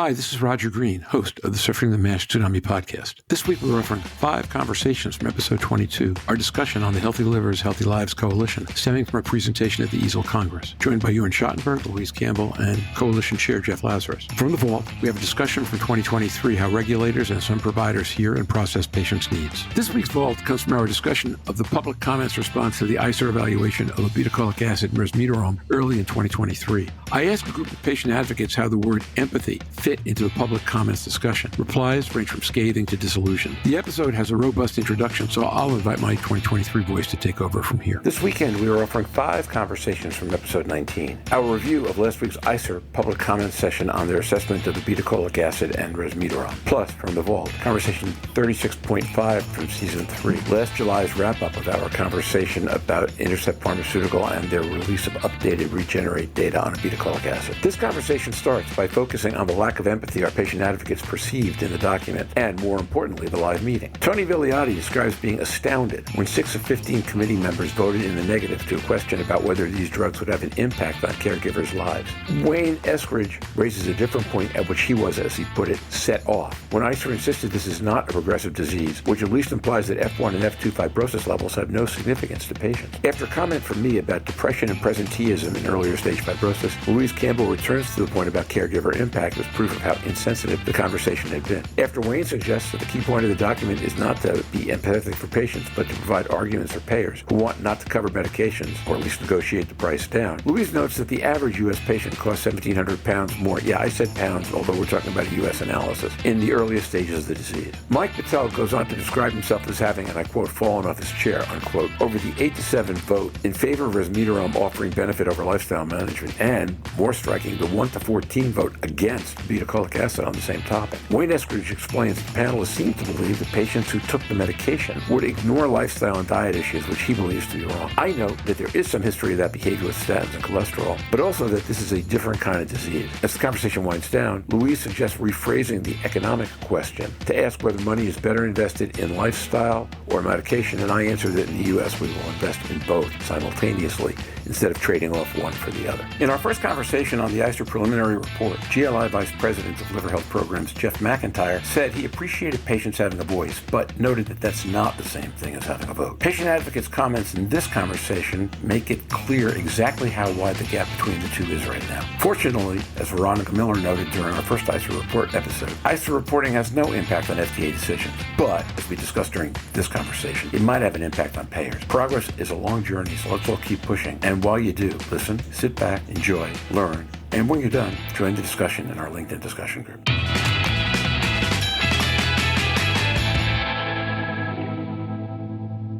Hi, this is Roger Green, host of the SurfingMASH Tsunami podcast. This week we're offering 5 conversations from episode 22, our discussion on the Healthy Livers, Healthy Lives Coalition, stemming from a presentation at the EASL Congress, joined by Ewan Schottenberg, Louise Campbell, and Coalition Chair Jeff Lazarus. From the vault, we have a discussion from 2023, how regulators and some providers hear and process patients' needs. This week's vault comes from our discussion of the public comments response to the ICER evaluation of obeticholic acid and resmetirom early in 2023. I asked a group of patient advocates how the word empathy fit into the public comments discussion. Replies range from scathing to disillusion. The episode has a robust introduction, so I'll invite my 2023 voice to take over from here. This weekend, we are offering 5 conversations from episode 19. Our review of last week's ICER public comments session on their assessment of obeticholic acid and resmetirom. Plus, from the vault, conversation 36.5 from season 3. Last July's wrap-up of our conversation about Intercept Pharmaceutical and their release of updated Regenerate data on obeticholic acid. This conversation starts by focusing on the lack of empathy our patient advocates perceived in the document, and more importantly, the live meeting. Tony Villiotti describes being astounded when 6 of 15 committee members voted in the negative to a question about whether these drugs would have an impact on caregivers' lives. Wayne Eskridge raises a different point at which he was, as he put it, set off, when ICER insisted this is not a progressive disease, which at least implies that F1 and F2 fibrosis levels have no significance to patients. After comment from me about depression and presenteeism in earlier stage fibrosis, Louise Campbell returns to the point about caregiver impact as proof of how insensitive the conversation had been. After Wayne suggests that the key point of the document is not to be empathetic for patients, but to provide arguments for payers who want not to cover medications, or at least negotiate the price down, Louise notes that the average U.S. patient costs £1,700 more, yeah, I said pounds, although we're talking about a U.S. analysis, in the earliest stages of the disease. Mike Betel goes on to describe himself as having, and I quote, fallen off his chair, unquote, over the 8-7 vote in favor of resmetirom offering benefit over lifestyle management, and, more striking, the 1-14 vote against obeticholic acid on the same topic. Wayne Eskridge explains that the panelists seem to believe that patients who took the medication would ignore lifestyle and diet issues, which he believes to be wrong. I note that there is some history of that behavior with statins and cholesterol, but also that this is a different kind of disease. As the conversation winds down, Louise suggests rephrasing the economic question to ask whether money is better invested in lifestyle or medication, and I answer that in the U.S. we will invest in both simultaneously instead of trading off one for the other. In our first conversation on the ICER preliminary report, GLI Vice President of Liver Health Programs Jeff McIntyre said he appreciated patients having a voice, but noted that that's not the same thing as having a vote. Patient advocates' comments in this conversation make it clear exactly how wide the gap between the two is right now. Fortunately, as Veronica Miller noted during our first ICER report episode, ICER reporting has no impact on FDA decisions, but, as we discussed during this conversation, it might have an impact on payers. Progress is a long journey, so let's all keep pushing. And while you do, listen, sit back, enjoy, learn, and when you're done, join the discussion in our LinkedIn discussion group.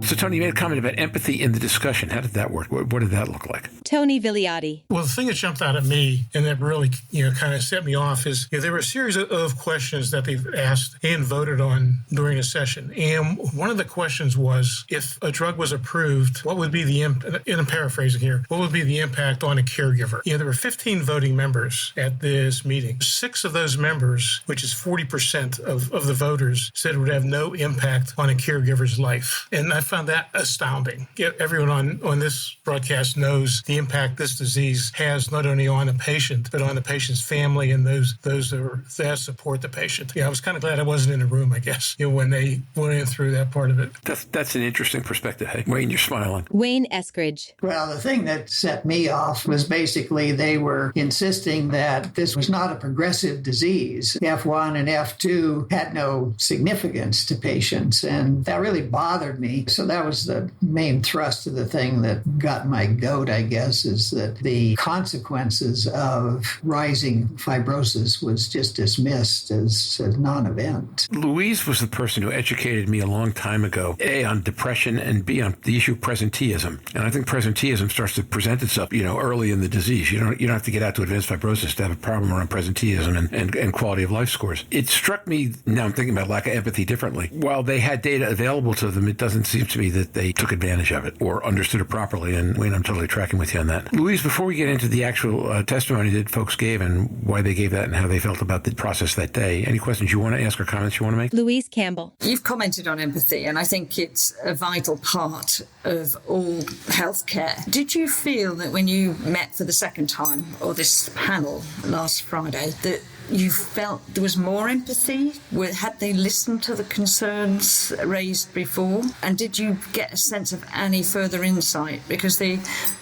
So, Tony, you made a comment about empathy in the discussion. How did that work? What did that look like? Tony Villiotti. Well, the thing that jumped out at me and that really, kind of set me off is there were a series of questions that they've asked and voted on during a session. And one of the questions was, if a drug was approved, what would be the impact, and I'm paraphrasing here, what would be the impact on a caregiver? There were 15 voting members at this meeting. 6 of those members, which is 40% of the voters, said it would have no impact on a caregiver's life. And I found that astounding. Everyone on this broadcast knows the impact this disease has not only on a patient, but on the patient's family and those that support the patient. I was kind of glad I wasn't in the room, I guess, when they went in through that part of it. That's an interesting perspective. Hey, Wayne, you're smiling. Wayne Eskridge. Well, the thing that set me off was basically they were insisting that this was not a progressive disease. F1 and F2 had no significance to patients, and that really bothered me. So that was the main thrust of the thing that got my goat, I guess, is that the consequences of rising fibrosis was just dismissed as a non-event. Louise was the person who educated me a long time ago, A, on depression, and B, on the issue of presenteeism. And I think presenteeism starts to present itself, early in the disease. You don't have to get out to advanced fibrosis to have a problem around presenteeism and quality of life scores. It struck me, now I'm thinking about lack of empathy differently. While they had data available to them, it doesn't seem to me that they took advantage of it or understood it properly. And Wayne, I'm totally tracking with you on that. Louise, before we get into the actual testimony that folks gave and why they gave that and how they felt about the process that day, any questions you want to ask or comments you want to make? Louise Campbell. You've commented on empathy, and I think it's a vital part of all healthcare. Did you feel that when you met for the second time, or this panel last Friday, that you felt there was more empathy? Had they listened to the concerns raised before? And did you get a sense of any further insight? Because the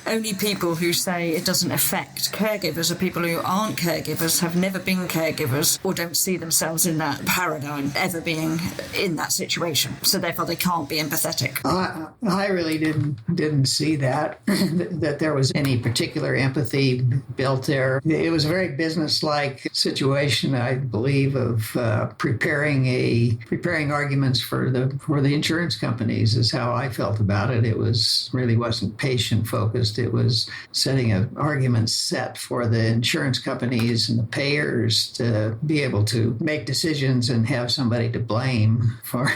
only people who say it doesn't affect caregivers are people who aren't caregivers, have never been caregivers, or don't see themselves in that paradigm, ever being in that situation. So therefore they can't be empathetic. I really didn't see that there was any particular empathy built there. It was a very businesslike situation, I believe, of preparing arguments for the insurance companies is how I felt about it. It really wasn't patient focused. It was setting an argument set for the insurance companies and the payers to be able to make decisions and have somebody to blame for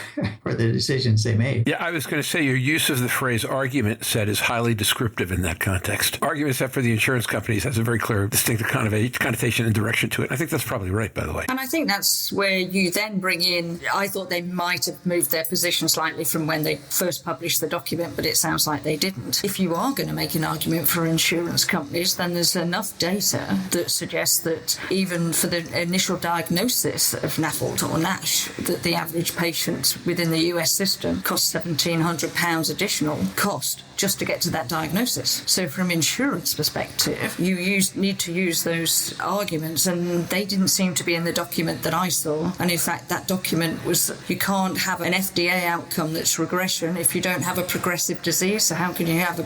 the decisions they made. Yeah, I was going to say your use of the phrase argument set is highly descriptive in that context. Argument set for the insurance companies has a very clear, distinctive connotation and direction to it. I think that's probably right, by the way. And I think that's where you then bring in, I thought they might have moved their position slightly from when they first published the document, but it sounds like they didn't. If you are going to make an argument for insurance companies, then there's enough data that suggests that even for the initial diagnosis of NAFLD or NASH, that the average patient within the US system costs £1,700 additional cost just to get to that diagnosis. So from insurance perspective, you need to use those arguments, and they didn't seem to be in the document that I saw. And in fact, that document was, you can't have an FDA outcome that's regression if you don't have a progressive disease. So how can you have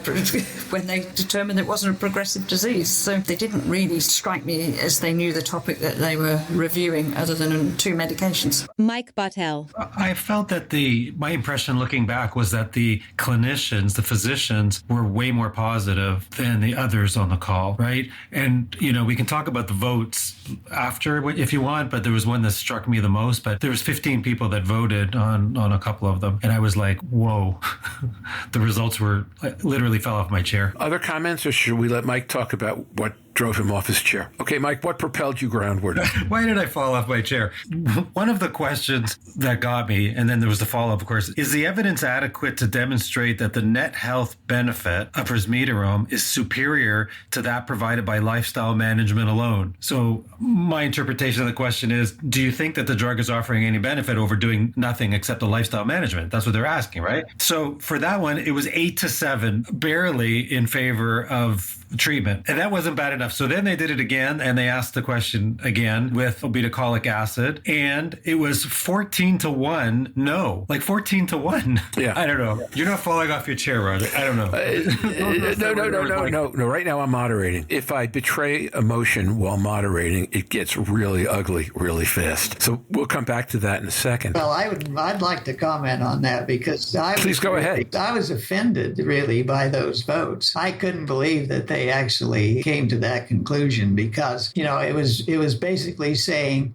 when they determined it wasn't a progressive disease? So they didn't really strike me as they knew the topic that they were reviewing, other than 2 medications. Mike Betel. I felt that my impression looking back was that the clinicians, the physicians, were way more positive than the others on the call, right? And, we can talk about the votes after if you want, but there was one that struck me the most. But there was 15 people that voted on a couple of them. And I was like, whoa, the results literally fell off my chair. Other comments, or should we let Mike talk about what drove him off his chair? Okay, Mike, what propelled you groundward? Why did I fall off my chair? One of the questions that got me, and then there was the follow-up, of course, is the evidence adequate to demonstrate that the net health benefit of resmetirom is superior to that provided by lifestyle management alone? So my interpretation of the question is, do you think that the drug is offering any benefit over doing nothing except the lifestyle management? That's what they're asking, right? So for that one, it was 8-7, barely in favor of treatment. And that wasn't bad enough. So then they did it again, and they asked the question again with obeticholic acid, and it was 14-1 no. Like 14-1. Yeah. I don't know. You're not falling off your chair, Roger. I don't know. No. Right now I'm moderating. If I betray emotion while moderating, it gets really ugly really fast. So we'll come back to that in a second. Well, I'd like to comment on that because Please go ahead. I was offended really by those votes. I couldn't believe that they actually came to that conclusion because, it was basically saying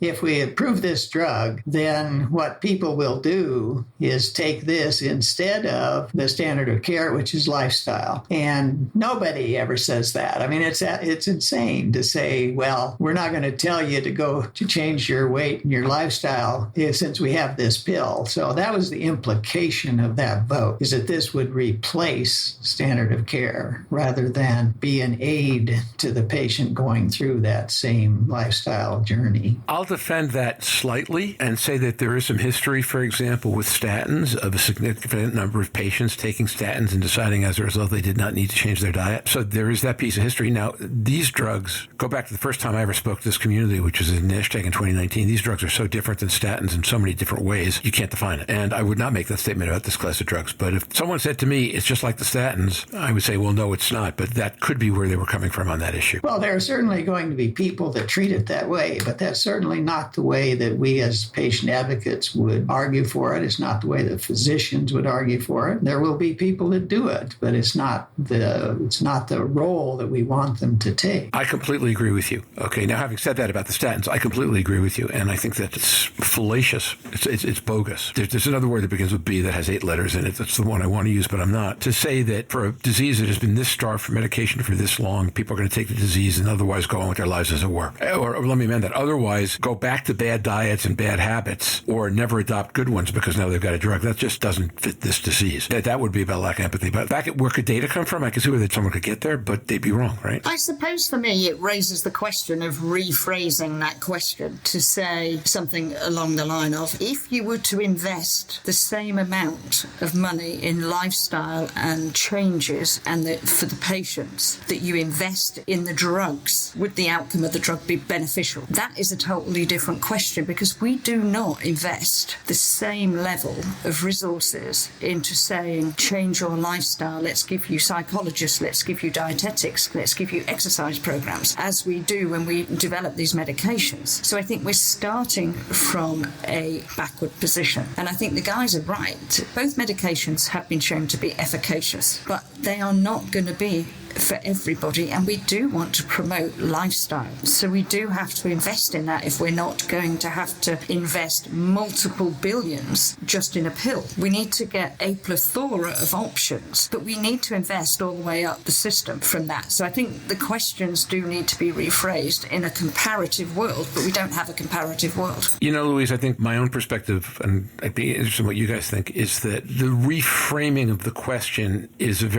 if we approve this drug, then what people will do is take this instead of the standard of care, which is lifestyle. And nobody ever says that. I mean, it's insane to say, well, we're not going to tell you to change your weight and your lifestyle since we have this pill. So that was the implication of that vote, is that this would replace standard of care rather than be an aid to the patient going through that same lifestyle journey. I'll defend that slightly and say that there is some history, for example, with statins, of a significant number of patients taking statins and deciding as a result they did not need to change their diet. So there is that piece of history. Now, these drugs, go back to the first time I ever spoke to this community, which was in NASHkNOWledge in 2019. These drugs are so different than statins in so many different ways, you can't define it. And I would not make that statement about this class of drugs. But if someone said to me, it's just like the statins, I would say, well, no, it's not. But that could be where they were coming from on that issue. Well, there are certainly going to be people that treat it that way, but that's certainly not the way that we as patient advocates would argue for it. It's not the way that physicians would argue for it. There will be people that do it, but it's not the role that we want them to take. I completely agree with you. Okay, now having said that about the statins, I completely agree with you, and I think that it's fallacious. It's bogus. There's another word that begins with B that has 8 letters in it. That's the one I want to use, but I'm not. To say that for a disease that has been this starved for medication for this long, people people are going to take the disease and otherwise go on with their lives as it were. Or let me amend that. Otherwise, go back to bad diets and bad habits or never adopt good ones because now they've got a drug. That just doesn't fit this disease. That would be about lack of empathy. But back at where could data come from? I can see where someone could get there, but they'd be wrong, right? I suppose for me, it raises the question of rephrasing that question to say something along the line of, if you were to invest the same amount of money in lifestyle and changes and for the patients that you invest in the drugs, would the outcome of the drug be beneficial? That is a totally different question because we do not invest the same level of resources into saying, change your lifestyle, let's give you psychologists, let's give you dietetics, let's give you exercise programs, as we do when we develop these medications. So I think we're starting from a backward position. And I think the guys are right. Both medications have been shown to be efficacious, but they are not going to be for everybody, and we do want to promote lifestyle. So we do have to invest in that if we're not going to have to invest multiple billions just in a pill. We need to get a plethora of options, but we need to invest all the way up the system from that. So I think the questions do need to be rephrased in a comparative world, but we don't have a comparative world. You know, Louise, I think my own perspective, and I'd be interested in what you guys think, is that the reframing of the question is it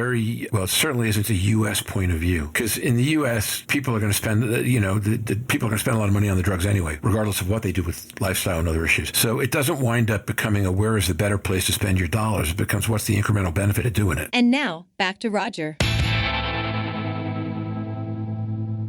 certainly isn't a U.S. point of view. Because in the U.S., people are going to spend, people are going to spend a lot of money on the drugs anyway, regardless of what they do with lifestyle and other issues. So it doesn't wind up becoming a where is the better place to spend your dollars. It becomes what's the incremental benefit of doing it. And now, back to Roger.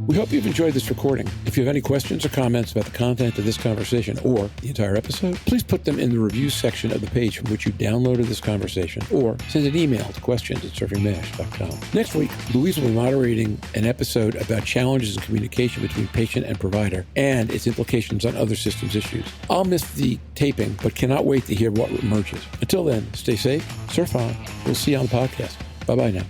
We hope you've enjoyed this recording. If you have any questions or comments about the content of this conversation or the entire episode, please put them in the reviews section of the page from which you downloaded this conversation, or send an email to questions@surfingmash.com. Next week, Louise will be moderating an episode about challenges in communication between patient and provider and its implications on other systems issues. I'll miss the taping, but cannot wait to hear what emerges. Until then, stay safe, surf on. We'll see you on the podcast. Bye-bye now.